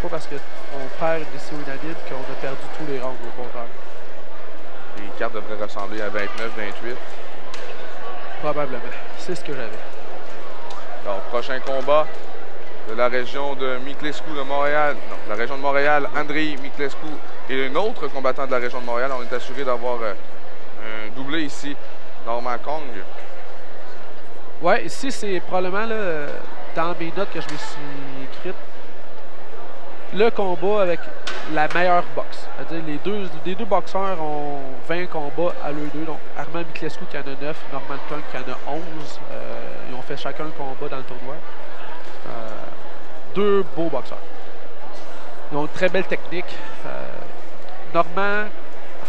pas parce qu'on perd une décision unanime qu'on a perdu tous les rounds, au contraire. Les cartes devraient ressembler à 29-28. Probablement. C'est ce que j'avais. Alors, prochain combat de la région de Miclescu de Montréal. Non, la région de Montréal, Andrei Miclescu et un autre combattant de la région de Montréal. On est assuré d'avoir un doublé ici, Normand Kong. Ouais, ici, c'est probablement là, dans mes notes que je me suis écrites, le combat avec la meilleure boxe. C'est-à-dire les deux boxeurs ont 20 combats à l'eux deux. Donc, Armand Miclescu qui en a 9, Normand Kong qui en a 11. Ils ont fait chacun un combat dans le tournoi. Deux beaux boxeurs. Ils ont une très belle technique. Normand,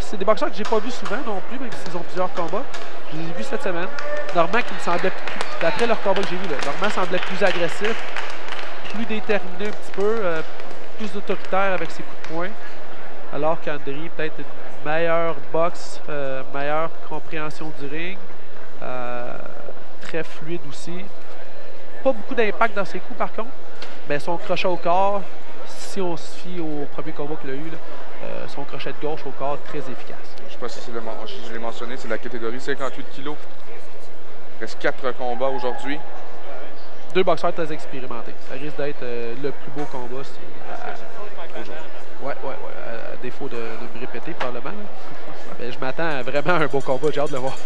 c'est des boxeurs que j'ai pas vus souvent non plus, même s'ils ont plusieurs combats. Je les ai vus cette semaine. Normand qui me semblait, d'après leur combat que j'ai vu, là, Normand semblait plus agressif, plus déterminé un petit peu, plus autoritaire avec ses coups de poing. Alors qu'Andrei, peut-être une meilleure boxe, meilleure compréhension du ring, très fluide aussi. Pas beaucoup d'impact dans ses coups par contre, mais son crochet au corps, si on se fie au premier combat qu'il a eu, là, son crochet de gauche au corps très efficace. Je ne sais pas si je l'ai mentionné, c'est la catégorie 58 kg. Il reste 4 combats aujourd'hui. Deux boxeurs très expérimentés. Ça risque d'être le plus beau combat aujourd'hui. Ouais, à défaut de me répéter probablement. Mais je m'attends à vraiment un beau combat, j'ai hâte de le voir.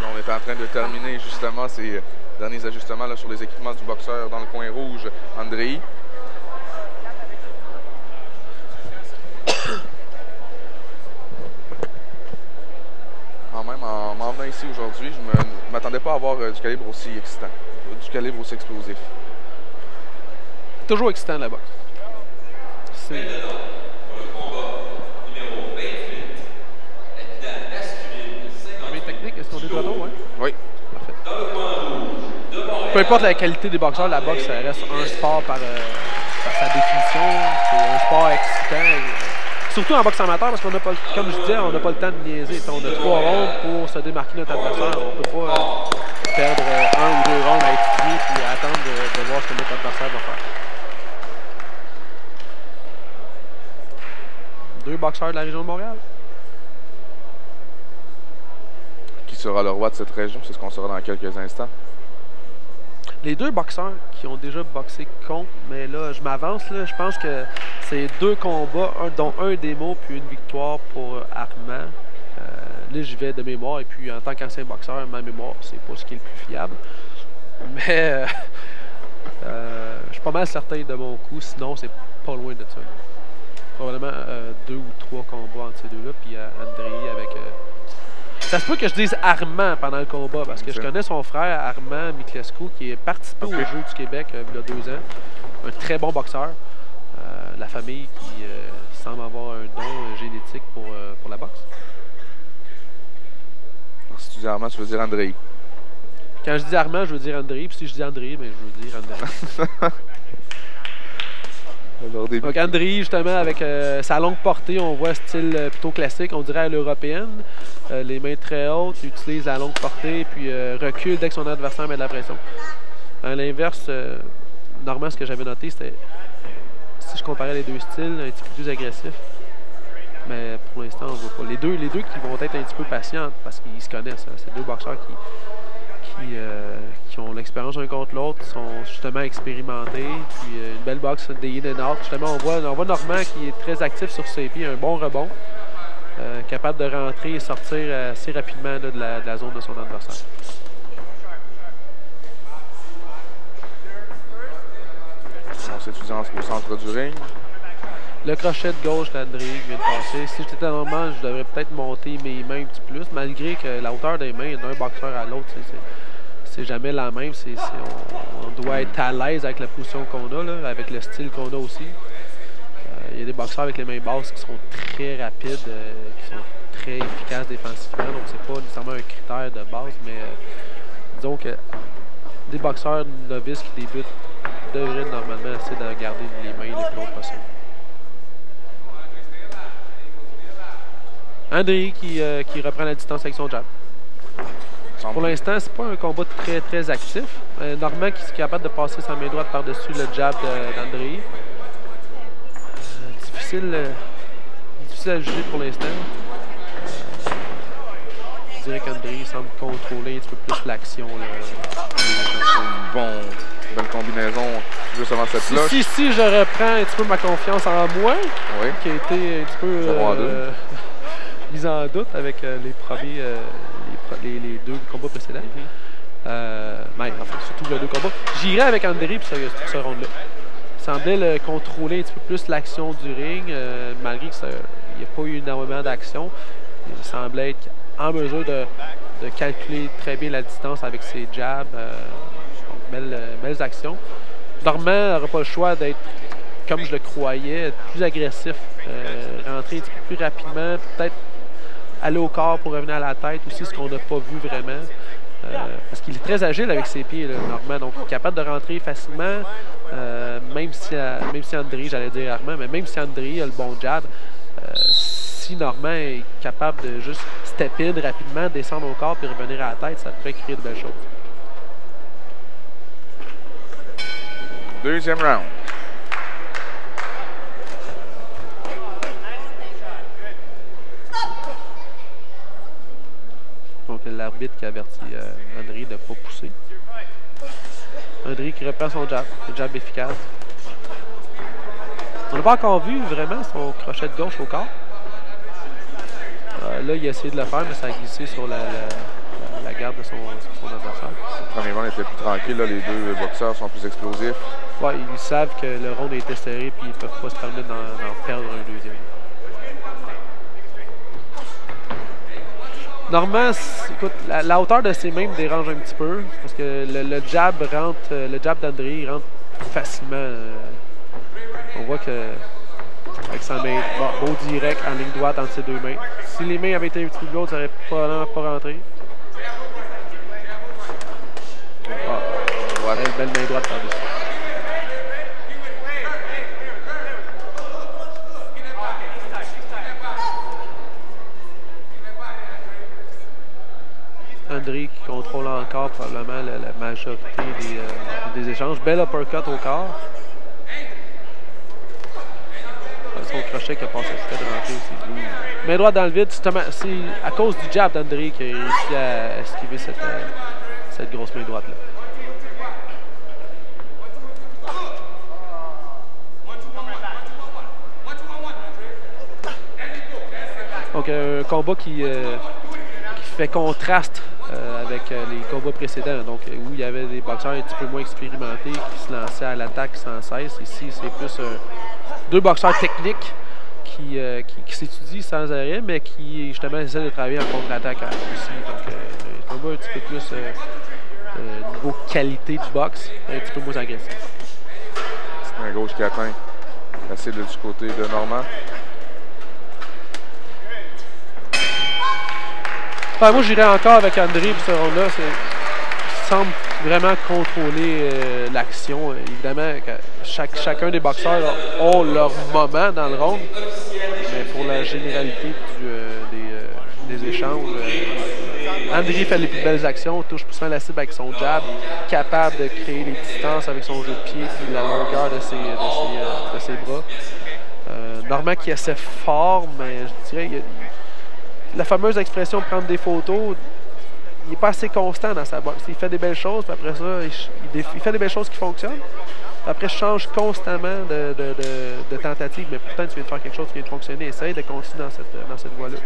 Là, on est en train de terminer justement ces derniers ajustements là, sur les équipements du boxeur dans le coin rouge, Andrei. Quand même, en m'en venant ici aujourd'hui, je ne m'attendais pas à avoir du calibre aussi excitant, du calibre aussi explosif. Toujours excitant la boxe. C'est... Mes techniques, est-ce qu'on est de retour, ouais? Oui. Parfait. Peu importe la qualité des boxeurs, la boxe ça reste un sport par sa définition. C'est un sport excitant. Surtout en boxe amateur, parce qu'on n'a pas, comme je disais, on n'a pas le temps de niaiser. On a 3 rounds pour se démarquer notre adversaire. On ne peut pas perdre 1 ou 2 rounds à étudier et attendre de voir ce que notre adversaire va faire. Deux boxeurs de la région de Montréal. Qui sera le roi de cette région? C'est ce qu'on saura dans quelques instants. Les deux boxeurs qui ont déjà boxé contre, mais là, je m'avance, là, je pense que c'est 2 combats, dont un démo puis une victoire pour Armand. Là, j'y vais de mémoire, et puis en tant qu'ancien boxeur, ma mémoire, c'est pas ce qui est le plus fiable. Mais je suis pas mal certain de mon coup, sinon c'est pas loin de ça. Probablement 2 ou 3 combats entre ces deux-là, puis Andrei avec... Ça se peut que je dise Armand pendant le combat, parce que je connais son frère Armand Miclescu, qui est participé aux Jeux du Québec il y a 2 ans. Un très bon boxeur. La famille qui semble avoir un don génétique pour la boxe. Alors, si tu dis Armand, tu veux dire Andrei. Quand je dis Armand, je veux dire Andrei, puis si je dis Andrei, mais je veux dire Andrei. Donc Andrei, justement, avec sa longue portée, on voit style plutôt classique, on dirait à l'européenne. Les mains très hautes, il utilise la longue portée, puis recule dès que son adversaire met de la pression. À l'inverse, normalement, ce que j'avais noté, c'était, si je comparais les deux styles, un petit peu plus agressif. Mais pour l'instant, on ne voit pas. Les deux qui vont être un petit peu patients, parce qu'ils se connaissent. Hein. C'est deux boxeurs qui ont l'expérience l'un contre l'autre, sont justement expérimentés, puis une belle boxe des in and out. Justement, on voit Normand qui est très actif sur ses pieds, un bon rebond, capable de rentrer et sortir assez rapidement là, de la zone de son adversaire. On s'étudie au centre du ring. Le crochet de gauche d'Andrei qui vient de passer. Si j'étais normal, je devrais peut-être monter mes mains un petit peu plus, malgré que la hauteur des mains d'un boxeur à l'autre, c'est jamais la même. On doit être à l'aise avec la position qu'on a, là, avec le style qu'on a aussi. Il y a des boxeurs avec les mains basses qui sont très rapides, qui sont très efficaces défensivement, donc c'est pas nécessairement un critère de base, mais disons que des boxeurs novices qui débutent devraient normalement essayer de garder les mains les plus hautes possibles. Andrei qui reprend la distance avec son jab. Pour l'instant, c'est pas un combat très actif. Normand qui est capable de passer sa main droite par-dessus le jab d'Andrei. Difficile à juger pour l'instant. Je dirais qu'Andrei semble contrôler un petit peu plus l'action. Bonne combinaison juste avant cette cloche. Si je reprends un petit peu ma confiance en moi, oui, qui a été un petit peu mise en doute avec les deux combats précédents. Surtout les deux combats. J'irais avec Andrei pour ce round-là. Il semblait contrôler un petit peu plus l'action du ring, malgré qu'il n'y a pas eu énormément d'action. Il semblait être en mesure de calculer très bien la distance avec ses jabs. Belles actions. Normand n'aura pas le choix d'être, comme je le croyais, plus agressif, rentrer un petit peu plus rapidement, peut-être aller au corps pour revenir à la tête aussi, ce qu'on n'a pas vu vraiment. Parce qu'il est très agile avec ses pieds, Normand, donc il est capable de rentrer facilement, même si Andrei, j'allais dire Armand, mais même si Andrei a le bon jab, si Normand est capable de juste step in rapidement, descendre au corps puis revenir à la tête, ça pourrait créer de belles choses. Deuxième round. Donc l'arbitre qui avertit Andrei de ne pas pousser. Andrei qui reprend son jab, le jab efficace. On n'a pas encore vu vraiment son crochet de gauche au corps. Là, il a essayé de le faire, mais ça a glissé sur la garde de son adversaire. Le premier round était plus tranquille, là, les deux boxeurs sont plus explosifs. Ouais, ils savent que le round a été serré et ils ne peuvent pas se permettre d'en perdre un deuxième. Normand, écoute, la hauteur de ses mains me dérange un petit peu parce que le jab d'Andrei rentre facilement. On voit que avec sa main, beau direct en ligne droite entre ses deux mains. Si les mains avaient été un petit peu plus hautes, ça n'aurait probablement pas rentré. Belle main droite par-dessus. Andrei qui contrôle encore probablement la majorité des échanges. Bel uppercut au corps. Son crochet qui a passé près de rentrer aussi. Main droite dans le vide, c'est à cause du jab d'Andrei qui a réussi à esquiver cette grosse main droite-là. Donc un combat qui fait contraste avec les combats précédents, donc où il y avait des boxeurs un petit peu moins expérimentés qui se lançaient à l'attaque sans cesse. Ici, c'est plus deux boxeurs techniques qui s'étudient sans arrêt, mais qui justement essaient de travailler en contre-attaque aussi. Donc un combat un petit peu plus niveau qualité du boxe, un petit peu moins agressif. C'est un gauche qui atteint la cible du côté de Normand. Moi, j'irais encore avec Andrei pour ce round-là. Il semble vraiment contrôler l'action. Évidemment, chacun des boxeurs ont leur moment dans le round, mais pour la généralité des échanges, Andrei fait les plus belles actions, touche plus la cible avec son jab, capable de créer les distances avec son jeu de pied et la longueur de ses bras. Normand qui essaie fort, mais je dirais la fameuse expression de prendre des photos, il n'est pas assez constant dans sa boxe. Il fait des belles choses, puis après ça, il fait des belles choses qui fonctionnent. Après, il change constamment de tentative, mais pourtant, tu viens de faire quelque chose qui vient de fonctionner. Essaye de continuer dans cette voie-là.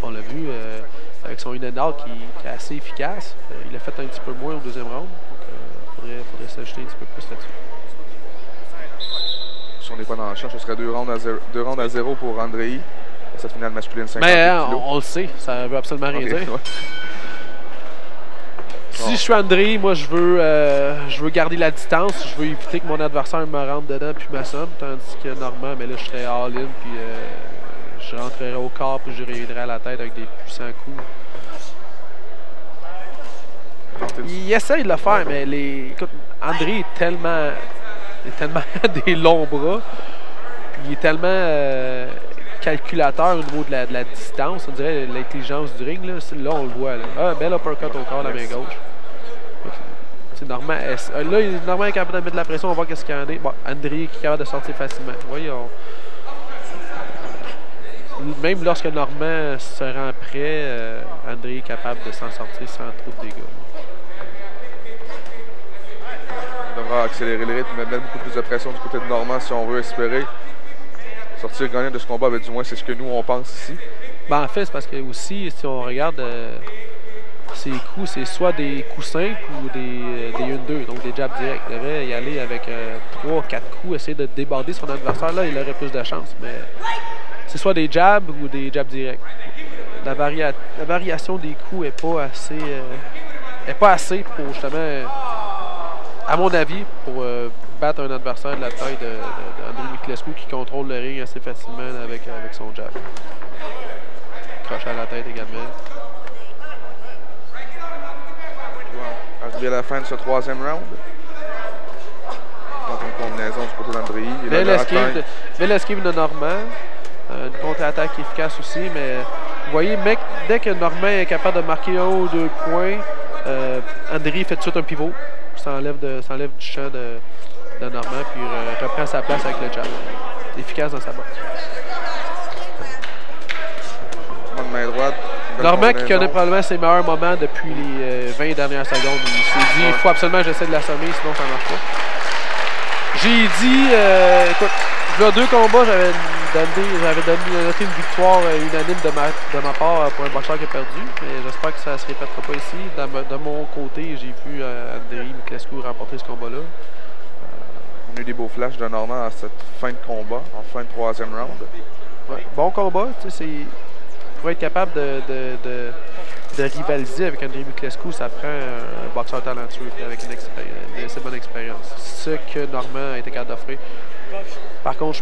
On l'a vu avec son in-and-out qui est assez efficace. Il a fait un petit peu moins au deuxième round. Donc, il faudrait s'ajouter un petit peu plus là-dessus. Si on n'est pas dans le champ, ce serait 2 rounds à 0 pour Andrei. Cette finale masculine 50 mais on le sait, ça veut absolument rien dire. Ouais. Si je suis Andrei, moi je veux garder la distance, je veux éviter que mon adversaire me rentre dedans puis m'assomme, tandis que Normand, mais là je serais all-in puis je rentrerais au corps puis je reviendrais à la tête avec des puissants coups. Il essaye de le faire, mais écoute, Andrei est tellement des longs bras, puis il est tellement calculateur au niveau de la distance, on dirait l'intelligence du ring. Là on le voit. Là. Ah, bel uppercut au corps, la main gauche. C'est Normand. Là, Normand est capable de mettre de la pression, on va voir qu'est-ce qu'il y en a. Bon, André qui est capable de sortir facilement. Vous voyez, même lorsque Normand se rend prêt, André est capable de s'en sortir sans trop de dégâts. On devra accélérer le rythme, mais mettre beaucoup plus de pression du côté de Normand si on veut espérer sortir gagnant de ce combat. Ben, du moins, c'est ce que nous, on pense ici. Ben, en fait, c'est parce que aussi, si on regarde ses coups, c'est soit des coups simples ou des 1-2, donc des jabs directs. Il devrait y aller avec 3-4 coups, essayer de déborder son adversaire. Là, il aurait plus de chance, mais c'est soit des jabs ou des jabs directs. La variation des coups n'est pas assez pour justement, à mon avis, pour battre un adversaire de la taille d'Andrei Miclescu qui contrôle le ring assez facilement avec son jab. Crochet à la tête également. Arrivé à la fin de ce troisième round. Donc une combinaison du côté d'Andrei. Belle esquive de Normand. Une contre-attaque efficace aussi, mais vous voyez, mec, dès que Normand est capable de marquer 1 ou 2 points, Andrei fait tout de suite un pivot. S'enlève du champ de Normand, puis reprend sa place avec le jab. Efficace dans sa botte. Main droite. Normand qui connaît probablement ses meilleurs moments depuis les 20 dernières secondes. Il s'est dit, il faut absolument que j'essaie de l'assommer, sinon ça ne marche pas. J'ai dit, écoute, là 2 combats, j'avais noté une victoire unanime de ma part pour un boxeur qui a perdu. Mais j'espère que ça ne se répétera pas ici. De mon côté, j'ai vu Andrei Miclescu remporter ce combat-là. On a eu des beaux flashs de Normand à cette fin de combat, en fin de troisième round. Ouais, bon combat, tu sais, pour être capable de rivaliser avec Andrei Miclescu, ça prend un boxeur talentueux avec une assez bonne expérience. C'est ce que Normand a été capable d'offrir. Par contre,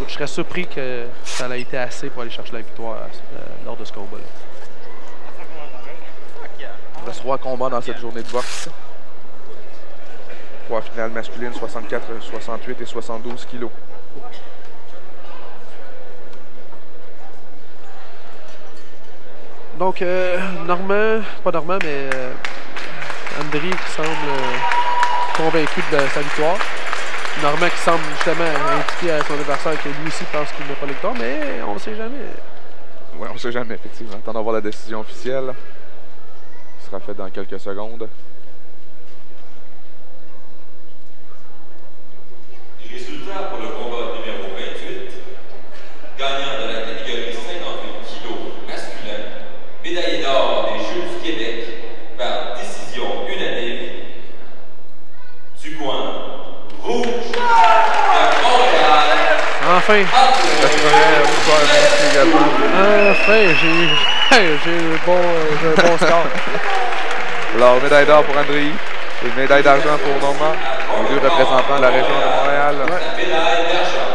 je serais surpris que ça ait été assez pour aller chercher la victoire lors de ce combat-là. Il reste 3 combats dans cette journée de boxe. 3 finales masculines, 64, 68 et 72 kilos. Donc, pas Normand, mais Andrei qui semble convaincu de sa victoire. Normand qui semble justement indiquer à son adversaire que lui aussi pense qu'il n'a pas la victoire, mais on ne sait jamais. Oui, on ne sait jamais, effectivement. Attendons voir la décision officielle. Qui sera faite dans quelques secondes. Les résultats pour le combat numéro 28. Gagnant de la catégorie 58 kg masculin. Médaillé d'or des Jeux du Québec par décision unanime. Du coin rouge de Montréal. Enfin! Enfin, j'ai un bon score. Alors, médaille d'or pour Andrei et médaille d'argent pour Normand, les 2 représentants de la région de Montréal. La médaille d'argent.